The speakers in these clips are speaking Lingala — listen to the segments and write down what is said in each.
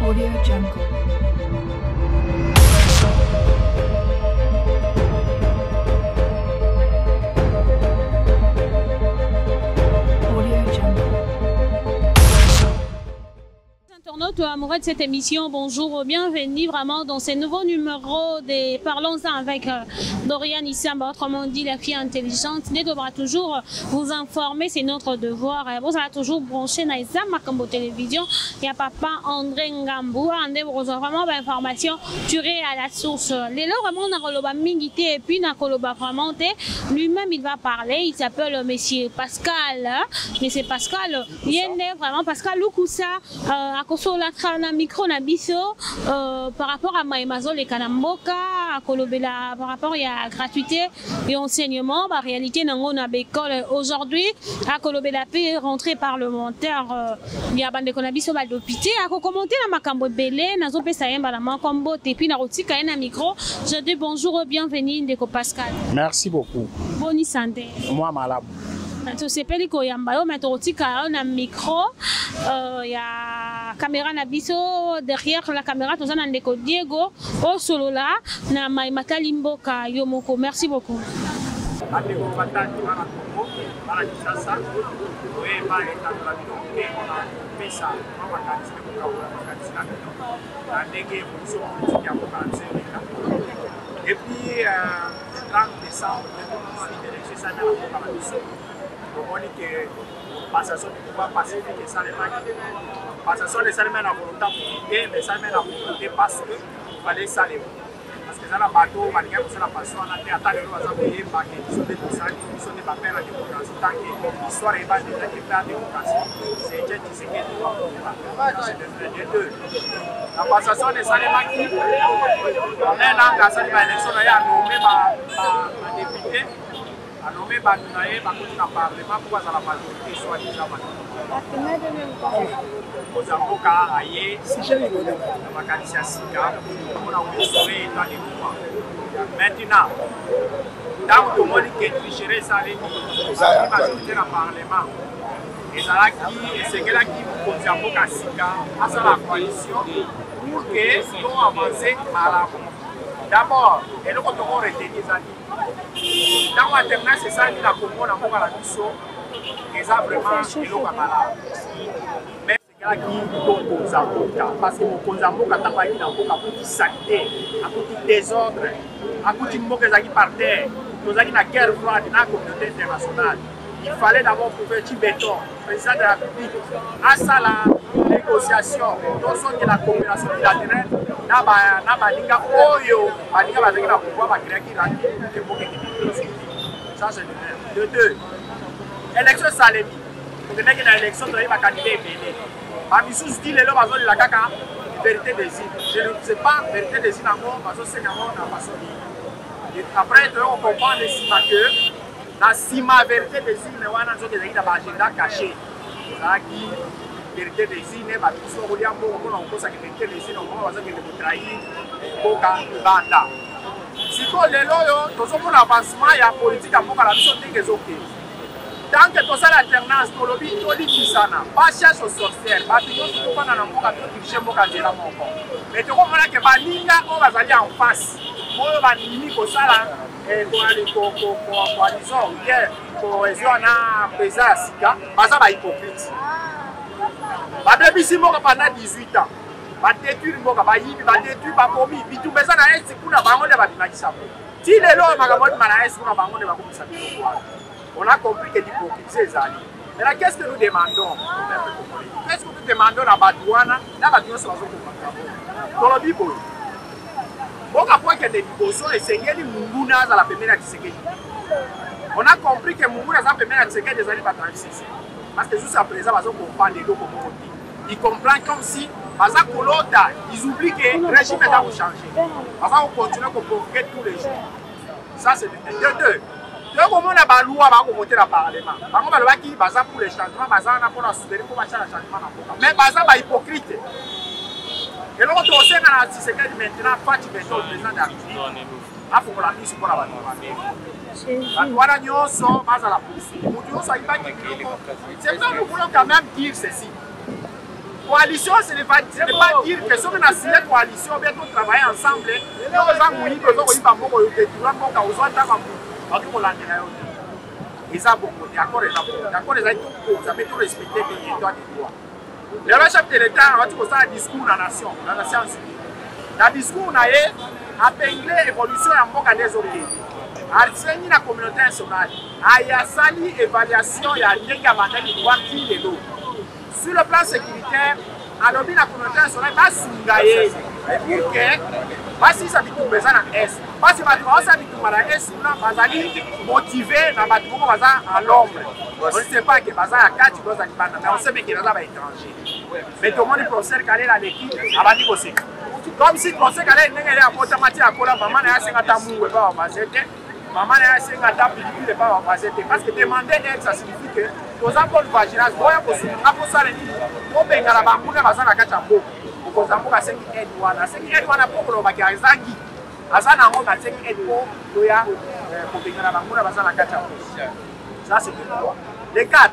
Audio Jungle. Internautes amoureux de cette émission, bonjour, bienvenue vraiment dans ce nouveau numéro de Parlons-en avec Dorian Issamba, autrement dit la fille intelligente. Nous devra toujours vous informer, c'est notre devoir. Vous allez toujours brancher dans les Makambo télévision. Il y a papa André Ngambou, vous reçoit vraiment d'informations tirées à la source. Les lots vraiment dans Koloba Mingité et puis dans Koloba vraiment lui-même il va parler. Il s'appelle Monsieur Pascal. Monsieur Pascal, il est vraiment Pascal Lukusa. À cause de la micro na biso par rapport à Maïmazo les Kanamboka à Kolobela par rapport à la gratuité et enseignement la réalité nango na bécole aujourd'hui à Kolobela peut rentrer parlementaire il y a bande konabiso ba d'hôpital à commenter na makambo belé nazo pesa yemba la makambo et puis na rotika na micro je dis bonjour bienvenue Ndeko Pascal. Merci beaucoup. Bonne santé. Moi malade. Tu sais pas ko yamba yo mais rotika na micro il y a caméra na biso derrière la caméra tous en Ndeko Diego au solo là na Maimata Limboka yo moko merci beaucoup. Et puis, 30 décembre, on dit que passation de pouvoir pacifique et ça les manque. Passation les salles à volonté, mais ça met la volonté parce qu'il fallait saler. Parce que ça n'a pas tout, malgré que ça n'a pas ça, on a été attaqué par exemple, ils sont des personnes qui sont des papiers à la démocratie. Tant que l'histoire est pas déjà qui fait la démocratie, c'est déjà qui s'est gagné. C'est deux. La passation des salles manquées, on est là, grâce à l'élection, on a nommé ma députée. A nommé Batunaye, Bakouni na Parlement, pourquoi ça la majorité soit déjà majorité. Kozamboka, Aye, Makanisia Sika, on a oublié dans les mouvements. Maintenant, dans le monde qui est triché, ça les la majorité dans le Parlement. Et c'est là qui Kozamboka Sika, à la coalition, pour que nous avancions à la. D'abord, et nous devons retenir les amis. Dans la terminale, c'est ça qui a compris dans la mission. Et ça, vraiment, il est malade. Mais c'est là qui est Kozamboka. Parce que Kozamboka a travaillé dans la santé, à côté désordre, à côté de Mokéza qui par terre, nous avons une guerre froide dans la communauté internationale. Il fallait d'abord trouver du béton, président de la République, à ça la négociation, donc c'est la coopération bilatérale. Na baninga oyo baninga bazaki na pouvoir bakiraki raki ke boke ki ça c'est de deux élection salemi pour que na élection de ba candidat ebele ba misusu dit lelo bazo la kaka vérité des îles je ne sais pas vérité des îles nango bazo senyango na façon et après on comprend les sima que na sima vérité des îles mais wana zo ezaki na ba agenda caché ça qui vérité des îles, bah tout ça on a beaucoup on pense que vérité des îles on va dire que le trahir boka banda. Si ko lelo yo tozo pour l'avancement ya politique à boka la mission des OK. Tant que tout ça l'alternance to lobi to li bisana, pas chasse aux sorcières, ba bino to pas na boka to dirige boka de la moko. Mais to ko mona que baninga on va aller en face. Moyo ba nimi ko sala ko ali ko coalition hier cohésion na président Sika, baza ba hypocrite. Babébisi moko pendant 18 ans. Ba détruire moko ba yibi ba détruire ba komi bitu meza na esi kuna bango de ba binakisa. Ti lelo makambo de mana esi kuna bango de ba komisa. On a compris que l'hypocrisie est allée. Mais là qu'est-ce que nous demandons? Qu'est-ce que nous demandons à Badouana? Là Badouana sur la zone de dans le Bible. Boka point que des dévotions et Seigneur Munguna à la première Tshisekedi. On a compris que Munguna à la première Tshisekedi des années 36. Parce que jusqu'à présent, ils comprennent les deux ils comprennent comme si, ils oublient que le régime est à changer. Parce qu'on continue à provoquer tous les jours. Ça, c'est deux. Donc, on a la loi pour voter le Parlement. Par contre, on a qui basa pour les changements, basa pour la souveraineté, pour le changement. Mais basa est hypocrite. Et l'autre aussi, on a dit que maintenant, pas de béton, le président de la République. Il faut qu'on la mise pour la loi. Voilà, nous sommes à la police. C'est ça, nous voulons quand même dire ceci. Coalition, ce n'est pas dire que ceux qui ont signé coalition, bien tous travailler ensemble. Nous avons dit que nous avons respecté les droits des droits. Le chef de l'État a dit que ça un discours dans la nation, dans la Nations Unies. Dans le discours, on a appelé l'évolution en Mboka des autres. Arseni la communauté nationale. Il y a sali évaluation, il y a des mandats qui doivent tirer l'eau. Sur le plan sécuritaire, alors la communauté nationale va s'engager pour que, si ça vient de l'Est, parce que ça vient de l'Est, on va motiver à l'ombre. On ne sait pas que Baza a 4 choses à l'Iban, mais on sait que Baza va étranger. Mais tout le monde procède qu'elle est à l'équipe, avant de bosser. Comme si le procès qu'elle est à Potamati à Kola, maman est à 50 mou et pas à Mazete, maman est à 50 pilule et pas à Mazete. Parce que demander d'aide, ça signifie que nos enfants de vaginage, on va pour ça, on va la bamboune à Baza à Kachambo. Pour que nous ayons 5 aides. 5 aides, on a pour le bagage à Zangi. À Zanango, on a 5 aides pour que la bamboune à Baza à Kachambo. Ça, c'est le droit. Les 4.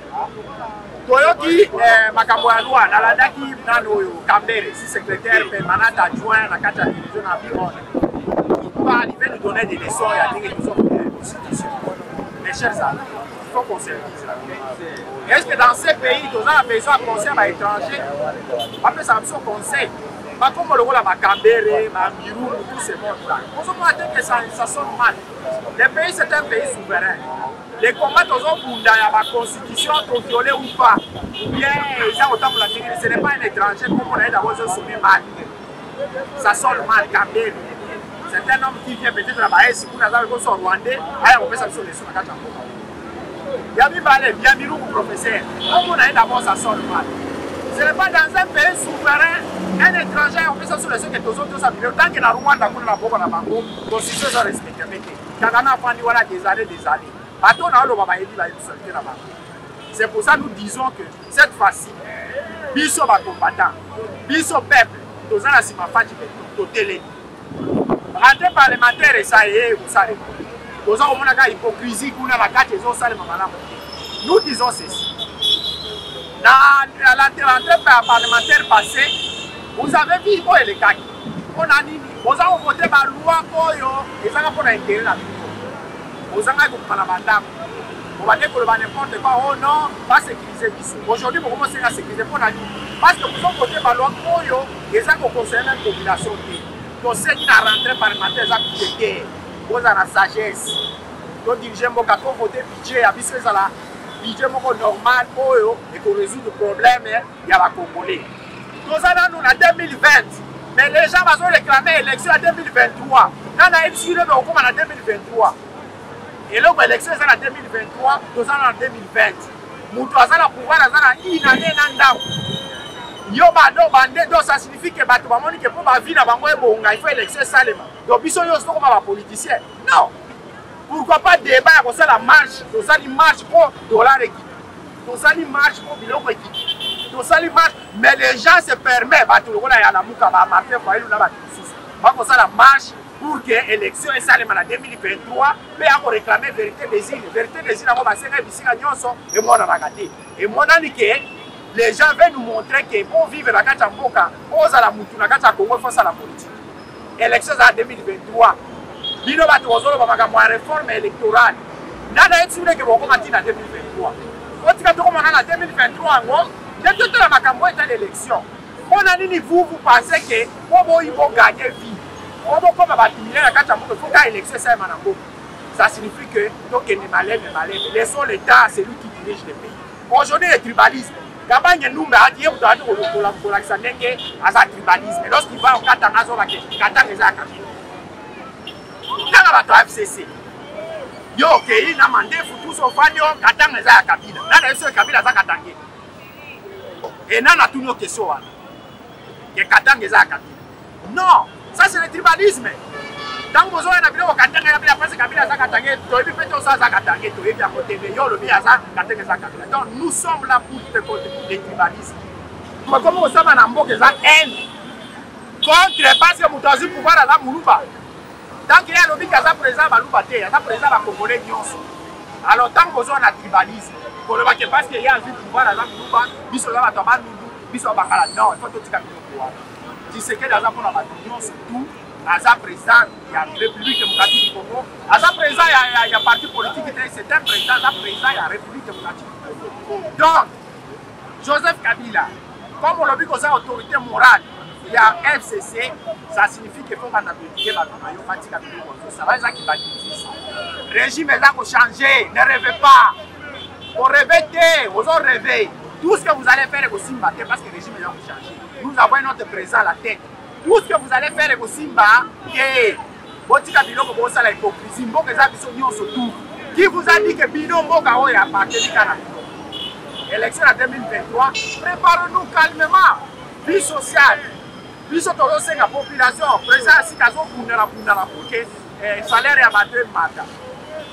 Toyoki makambo ya loi nalandaki nano Kambere, si secrétaire permanent adjoint na kati ya division environnement. Il va arriver nous donner des leçons et à dire que nous sommes de la Constitution. Mes chers amis, il faut qu'on se dise la vérité. Est-ce que dans ces pays, nous avons besoin de conseils à l'étranger? Après ça, nous avons conseil. Pas comme le rôle à Kambere, Mirou, tous ces mondes-là. On se dit que ça sonne mal. Le pays, c'est un pays souverain. Les combats dans la constitution sont violés ou pas. Bien, ce n'est pas un étranger comme on a d'abord sonné mal. Ça sonne mal, Kambere. C'est un homme qui vient peut-être là-bas, si vous avez un Rwandais, on peut s'assurer sur la carte. Il y a bien mis le professeur. Comme on a d'abord, ça sonne mal. Ce n'est pas dans un pays souverain, un étranger, on peut s'assurer que tous autres sont vivants. Tant que la Rwanda, on a beaucoup de banco, la constitution est respectée. Kagame a fait des années, des années. C'est pour ça que nous disons que cette fois-ci, Bisso va combattant, Bisso peuple, nous allons s'y faire de télé. Rentrée parlementaire et ça y est, vous savez. Nous avons une hypocrisie qu'on a la carte et nous disons ceci. Dans la rentrée parlementaire passée, vous avez vu les cas. Nous avons voté par loi et ça va pour l'intérêt de la vie. On va dire que n'importe quoi, oh non, pas sécuriser Bissou. Aujourd'hui, on commence à sécuriser pour la nuit. Parce que nous sommes votés par loi et ça concerne la population. Donc, ceux qui ont rentré parlementaire, ça a été pour la sagesse. Donc, dirigeants qui ont voté budget, à Bissou, ça a budget normal et qu'on résout le problème, il y a la Congolais. Nous allons en 2020, mais les gens vont réclamer l'élection en 2023. Nous avons exclu le recours en 2023. Et là, l'élection est en 2023, nous sommes en 2020. Nous avons pouvoir une année donc ça signifie que pour ma vie, il faut élection salema. Donc, ils sont comme les politiciens. Non. Pourquoi pas débat comme ça la marche? Nous allons marche pour dollar équipe. Nous allons marche pour bilan équipe. Nous allons marche, mais les gens se permettent. Tout le monde a la mouka, marqué pour aller là-bas. Comme ça la marche. Pour que l'élection est salée en 2023, mais on réclamer vérité des îles. Vérité des îles, on va se faire et moi on a regardé. Et moi on a dit que les gens veulent nous montrer que pour vivre la Kachamboka, on a la moutou, la Kachangongo, il faut ça la politique. L'élection est en 2023. Il y a une réforme électorale. Il y a une réforme que vous commencez en 2023. Quand vous commencez en 2023, il y a toute la Makambo est à l'élection. On a dit vous pensez que il faut gagner vie. Ça signifie que laissons l'État, c'est lui qui dirige le pays. Aujourd'hui, le tribalisme. Lorsqu'il va au Katanga, il va au FCC. Yo, ok, il a demandé pour tous aux fans, Katanga est à Kabila. Là, Kabila est à Katanga. Et là, on a toutes nos questions. Que Katanga est à Kabila. Non! Ça c'est le tribalisme. Tant que vous avez un Katanga, donc nous sommes là pour lutter contre le tribalisme. Mais comme nous sommes en Ambo, ça haine contre parce que nous avons pouvoir à la Moulouba. Tant qu'il y a le Kaza présent à Moulouba, il y a présent à Congolais. Alors tant que vous avez un tribalisme, parce qu'il y a un pouvoir à la Moulouba, il y a un biso bangala non il faut totika biloko wana Tshisekedi aza mpona bato nyonso tout aza président ya république démocratique du Congo aza président ya parti politique te c'est un président aza président ya république démocratique du Congo donc Joseph Kabila comme olobi koza autorité morale ya FCC ça signifie qu'il faut qu'on applique bato na yo batika biloko ça va ezaki banditisi régime eza kochanger ne rêvez pas on rêve te vous en rêvez tout ce que vous allez faire est aussi maté parce que le régime est changé. Nous avons notre président à la tête. Tout ce que vous allez faire est aussi bas. Et Botika Biloko Bosa la hypocrisie. Mboka Zabisonio surtout. Qui vous a dit que Bino Mboka Oya a marqué le Canada? Élection en 2023. Préparons-nous calmement. Vie sociale. Vie sociale, la population. Président Sikazo Kundala Kundala pour que salaire est abattu matin.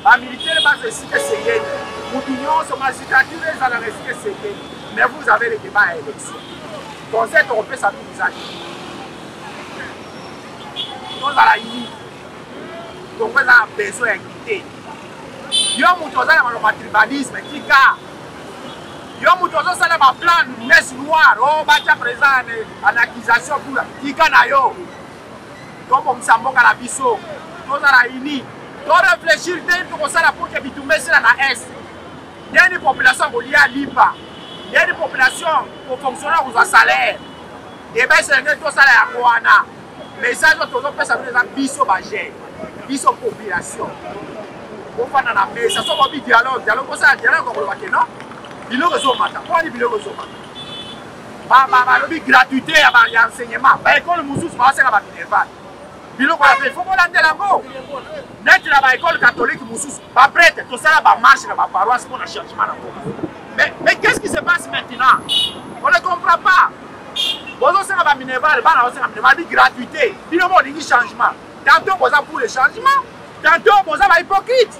Les militaires vont se citer ces gains. L'union sur magistrature, ils allaient rester ces gains. Mais vous avez le débat à l'élection. Conseil européen, ça tout vous a dit. Nous allons unis. Donc, on a besoin d'unité. Yo mutoza na tribalisme tika. Yo mutoza sala ma plan messe noire. Oh, bacha présent en accusation pour tika na yo. Donc, on s'amboka la biso. Nous allons unis. Donc réfléchir dès que ça la pour que bitumbe c'est na est. Il y a une population qui a lipa. Il y a une population pour fonctionner aux salaires. Et bien c'est un tout salaire à Moana. Mais ça nous avons fait ça nous biso bagé. Biso population. On va dans la messe, ça soit dialogue, dialogue ça dialogue comme le non. Il réseau matin. Quoi il réseau matin. Ba le gratuité à enseignement. Ba école musus va c'est la minerval. Biloko ya il faut qu'on lande lango. Net la école catholique musus ba prêtre tout ça ba marche na ba paroisse pour le changement na. Mais qu'est-ce qui se passe maintenant? On ne comprend pas. Bozo c'est ba minerval, ba na c'est minerval di gratuité. Bino mo di changement. Tantôt boza pour le changement, tantôt boza ba hypocrite.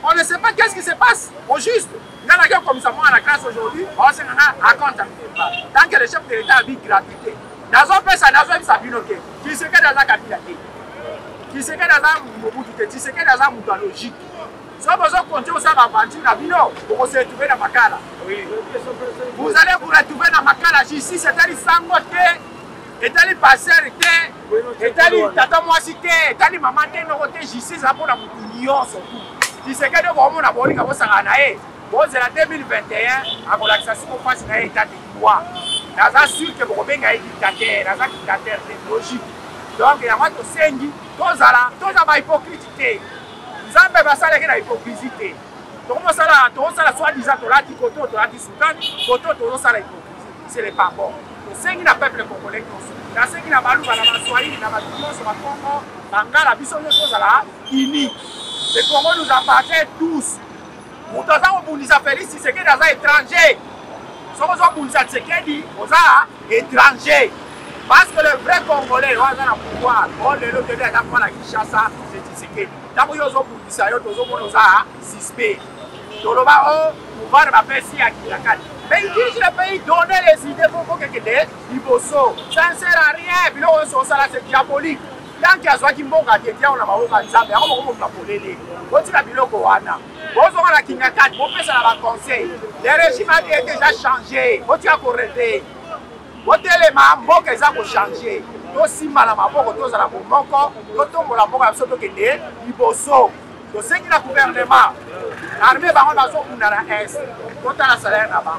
On ne sait pas qu'est-ce qui se passe au juste. Il y a un comme ça moi à la classe aujourd'hui, on s'est à compte. Tant que le chef de l'État a dit gratuité. Dans un pays, ça n'a pas été qui se fait dans la capitale, qui se fait dans la mobilité, qui se fait dans la logique. Si vous continuez à faire la bino, vous se retrouver dans Makala. Vous allez vous retrouver dans Makala. Ici, c'est-à-dire Sangote, c'est-à-dire Passer, c'est-à-dire Tata Moisite, c'est-à-dire Maman Ténoroté, ici, c'est pour la Moutunion surtout. Qui se fait dans la Bolivie, vous savez, c'est la 2021, à relaxation, on passe dans l'état de droit. Je suis sûr que vous avez un dictateur, un dictateur technologique. Donc, il y a un sengi, tous à hypocrite. Vous avez une hypocrisie. Donc, ça, soi-disant, tu as dit Koto, tu as dit Soudan, Koto, tu as dit hypocrisie. Ce n'est pas bon. Le sengi n'a pas peuple congolais. La sengi n'a pas lu, la Swahili, n'a pas lu, sur la Congo, Bangala, Bissonio, tous à la unis. Le Congo nous appartient tous. Nous avons Félix Tshisekedi dans un étranger. Si vous avez un étranger. Parce que le vrai Congolais, on a le pouvoir. On est le pouvoir à la Kinshasa, c'est Tshisekedi. Tant que vous avez un suspect. Tout le monde, pouvoir va faire si à Kinshasa. Mais ils disent le pays donner les idées pour que il faut ça. Ça ne sert à rien. Puis là, c'est diabolique. Tant qu'il y a un qui m'a dit, on a un Nzambe, on va appeler. On a biloko wana. On a la Kingakat, on fait ça dans le conseil. Le régime a déjà changé. On a correcté. On a les mamans qui ont changé. On a simba la mambo, on a la mambo, on a la mambo, on a la c'est qui le gouvernement. L'armée va avoir un S. On a la salaire là-bas.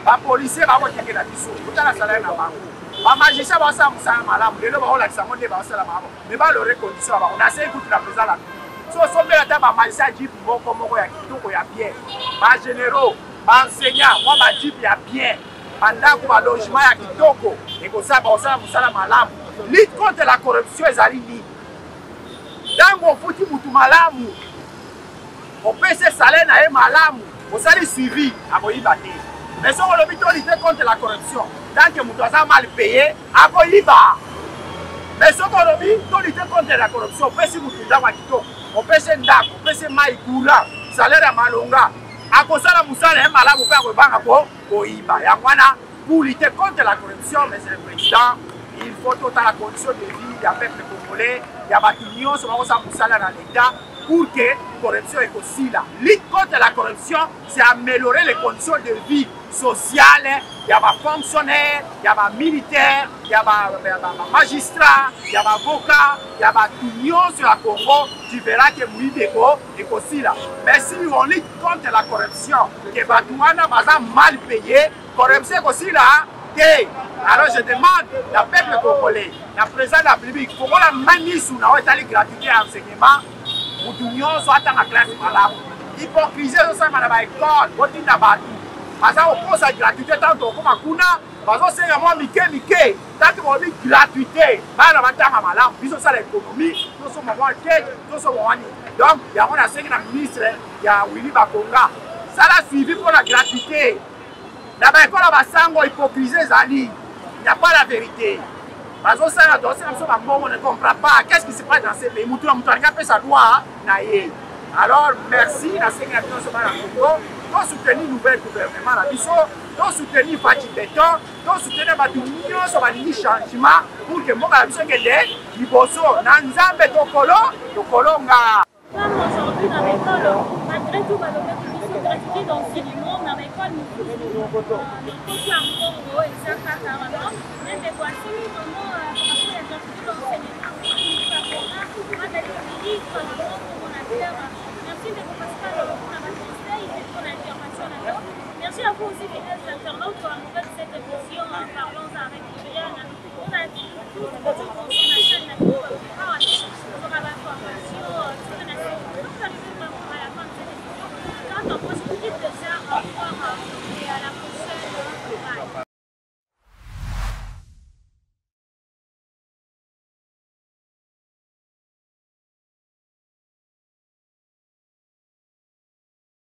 Les policiers vont avoir la biso. On a la salaire là-bas. Les magistrats vont avoir un malade. Les gens vont avoir la mais pas le recondition. On a essayé de la présence là. Si on sommet la table à magistrat, il y a bien. Les généraux, les enseignants, moi, je dis bien. Pendant que le logement est kitoko, et que ça, on a malam. Lutte contre la corruption, les alignés. Dans mon foutu moutou malamu, on paie ses salaires à malamu, on s'est suivi à Boïba. Mais si on a lutte contre la corruption, tant que moutou a mal payé, à Boïba. Mais si on a lutte contre la corruption, on paie ses moutou dans kitoko. On peut se ndako, on peut se maïkoula, salaire à malonga. À cause de la moussale, un malade ou pas au banc pour Iba. Pour lutter contre la corruption, mais c'est le président, il faut toute la condition de vie du peuple congolais. Il y a des unions sur la moussale dans l'État pour que la corruption est aussi là. Lutter contre la corruption, c'est améliorer les conditions de vie sociale, il y a des fonctionnaires, il y a des militaires, il y a des magistrats, il y a des avocats, il y a des unions sur la Congo. Tu verras que Mouideko est aussi là. Mais si on lutte contre la corruption, que Batouana va mal payé, corruption est aussi là. Alors je demande au peuple congolais, le président de la République, il faut que la ministre ait la gratuité à l'enseignement pour que l'union soit dans la classe malade. L'hypocrisie est dans l'école, on dit d'abord. Parce qu'on pose la gratuité tant qu'on a kuna, parce qu'on sait moi Mickey, tant qu'on dit gratuité, on va faire malade, puis ça l'économie, nous sommes en tête, nous sommes en donc il y a un ancien ministre, il y a Willy Bakonga, ça l'a suivi pour la gratuité. D'abord, quand on va hypocrisie, il n'y a pas la vérité. Parce que ça, on ne comprend pas. Qu'est-ce qui se passe dans ces pays? Moutou a fait sa loi. Alors, merci à ceux qui ont soutenu le nouvel gouvernement. Nous avons soutenu Fati Béton, nous avons soutenu le changement pour que nous puissions gagner les bosso. Nanzambe Tokolo. Aujourd'hui, dans l'école, malgré tout, nous sommes gratuités d'enseignement dans l'école. Nous sommes en Congo et ça, même des voici.